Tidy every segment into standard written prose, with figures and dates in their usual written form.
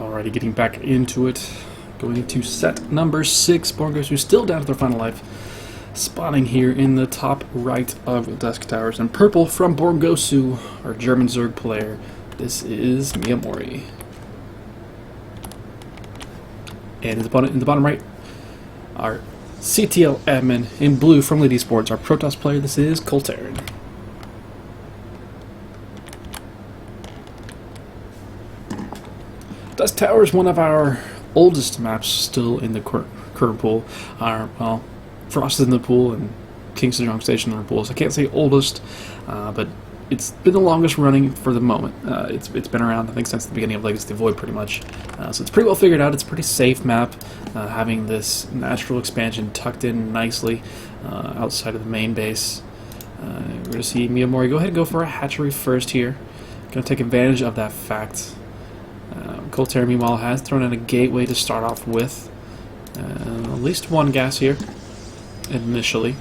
Alrighty, getting back into it. Going into set number 6. BornGo still down to their final life. Spawning here in the top right of Dusk Towers. And purple from Gosu, our German Zerg player. This is Miyamori. And his opponent in the bottom right, our CTL admin in blue from LiT eSports, our Protoss player. This is Colttarren. Dusk Towers, one of our oldest maps still in the current pool. Well, Frost is in the pool and Kingston Station in the pool. So I can't say oldest, but it's been the longest running for the moment. It's been around, I think, since the beginning of Legacy of the Void, pretty much. So it's pretty well figured out. It's a pretty safe map, having this natural expansion tucked in nicely outside of the main base. We're going to see Miyamori go ahead and go for a hatchery first here. Going to take advantage of that fact. Colttarren, meanwhile, has thrown in a gateway to start off with. At least one gas here, initially.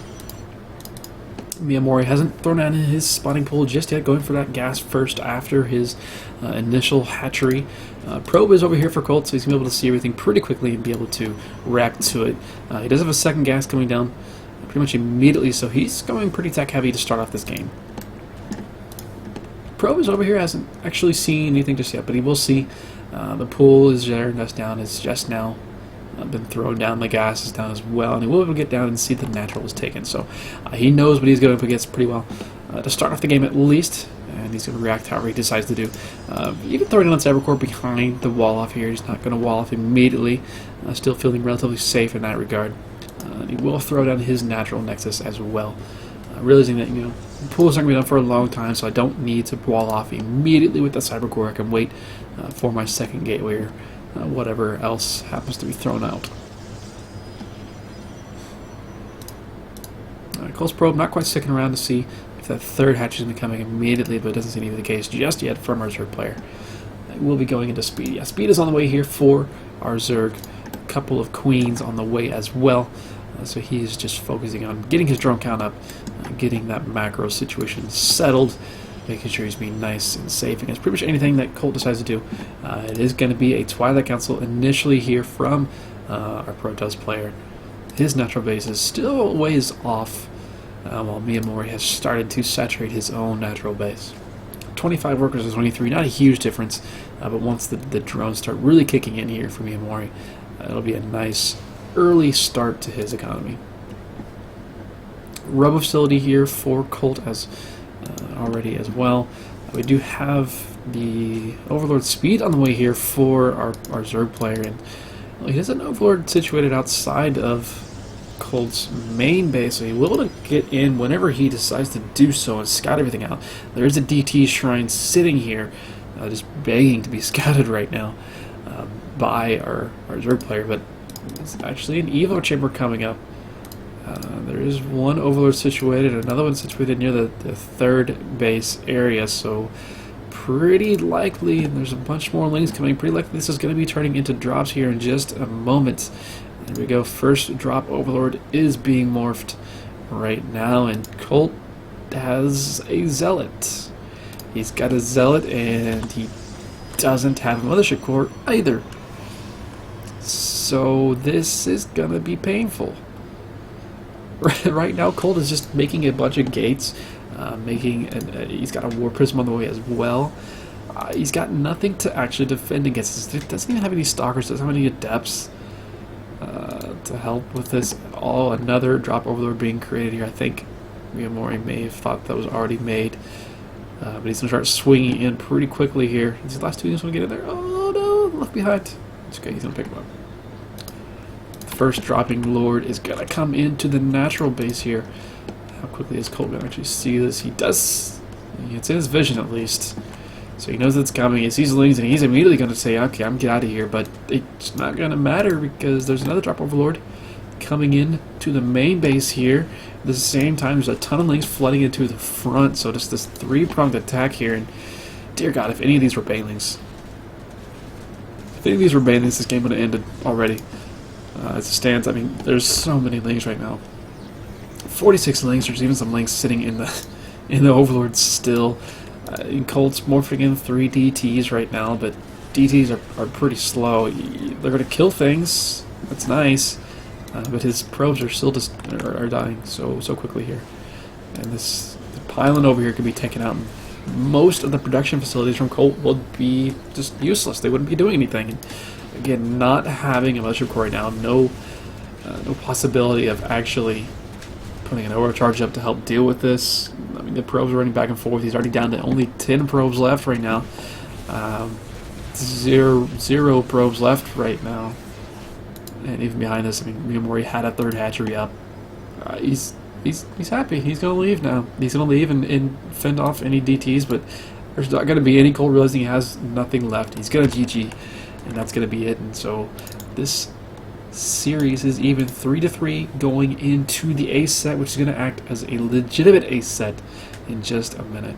Miyamori hasn't thrown out in his spawning pool just yet, going for that gas first after his initial hatchery. Probe is over here for Colt, so he's going to be able to see everything pretty quickly and be able to react to it. He does have a second gas coming down pretty much immediately, so he's going pretty tech heavy to start off this game. Probe is over here, hasn't actually seen anything just yet, but he will see. The pool is there, dust down is just now been thrown down, the gas is down as well, and he will be able to get down and see the natural is taken. So he knows what he's going up against pretty well to start off the game at least, and he's going to react however he decides to do. Even throwing it on Cybercore behind the wall off here, he's not going to wall off immediately, still feeling relatively safe in that regard. He will throw down his natural nexus as well, realizing that, you know, the pool is not going to be done for a long time, so I don't need to wall off immediately with the Cybercore. I can wait for my second gateway or whatever else happens to be thrown out. Colt's probe not quite sticking around to see if that third hatch is going to be coming immediately, but it doesn't seem to be the case just yet from our Zerg player. We'll be going into speed. Yeah, speed is on the way here for our Zerg. A couple of queens on the way as well. So he's just focusing on getting his drone count up, getting that macro situation settled, making sure he's being nice and safe against pretty much anything that Colt decides to do. It is going to be a Twilight Council initially here from our Protoss player. His natural base is still ways off, while Miyamori has started to saturate his own natural base. 25 workers to 23, not a huge difference, but once the drones start really kicking in here for Miyamori, it'll be a nice early start to his economy. Rubber facility here for Colt as already as well. We do have the Overlord speed on the way here for our Zerg player, and he has an Overlord situated outside of Colt's main base, so he will be able to get in whenever he decides to do so and scout everything out. There is a DT shrine sitting here, just begging to be scouted right now by our Zerg player, but it's actually an Evo chamber coming up. There is one Overlord situated, another one situated near the third base area, so pretty likely, and there's a bunch more links coming, pretty likely this is going to be turning into drops here in just a moment. There we go, first drop Overlord is being morphed right now, and Colt has a Zealot. He's got a Zealot, and he doesn't have a Mothership Core either. So this is going to be painful. Right now, Colt is just making a bunch of gates, he's got a War Prism on the way as well. He's got nothing to actually defend against this. He doesn't even have any Stalkers, doesn't have any Adepts to help with this. Another drop Overlord being created here. I think Miyamori may have thought that was already made, but he's going to start swinging in pretty quickly here. These last two units want to get in there. Oh no, left behind. It's okay, he's going to pick him up. First dropping Lord is going to come into the natural base here. How quickly is Colt going to actually see this? He does. It's in his vision at least. So he knows it's coming. He sees the Lings and he's immediately going to say, okay, I'm get out of here. But it's not going to matter because there's another drop Overlord coming in to the main base here. At the same time, there's a ton of Lings flooding into the front. So just this three-pronged attack here. And dear God, if any of these were Banelings. If any of these were Banelings, this game would have ended already. As it stands, I mean, there's so many Lings right now. 46 Lings. There's even some Lings sitting in the Overlord still. In Colt's morphing in 3 DTs right now, but DTs are pretty slow. They're going to kill things. That's nice. But his probes are still just are dying so quickly here. And this pylon over here could be taken out. Most of the production facilities from Colt would be just useless. They wouldn't be doing anything. And again, not having a mothership core right now, no possibility of actually putting an overcharge up to help deal with this. I mean, the probes are running back and forth. He's already down to only 10 probes left right now. Zero probes left right now. And even behind this, I mean, Miyamori had a third hatchery up. He's happy. He's going to leave now. He's going to leave and fend off any DTs, but there's not going to be any Colt realizing he has nothing left. He's going to GG, and that's going to be it. And so this series is even 3-3 going into the ace set, which is going to act as a legitimate ace set in just a minute.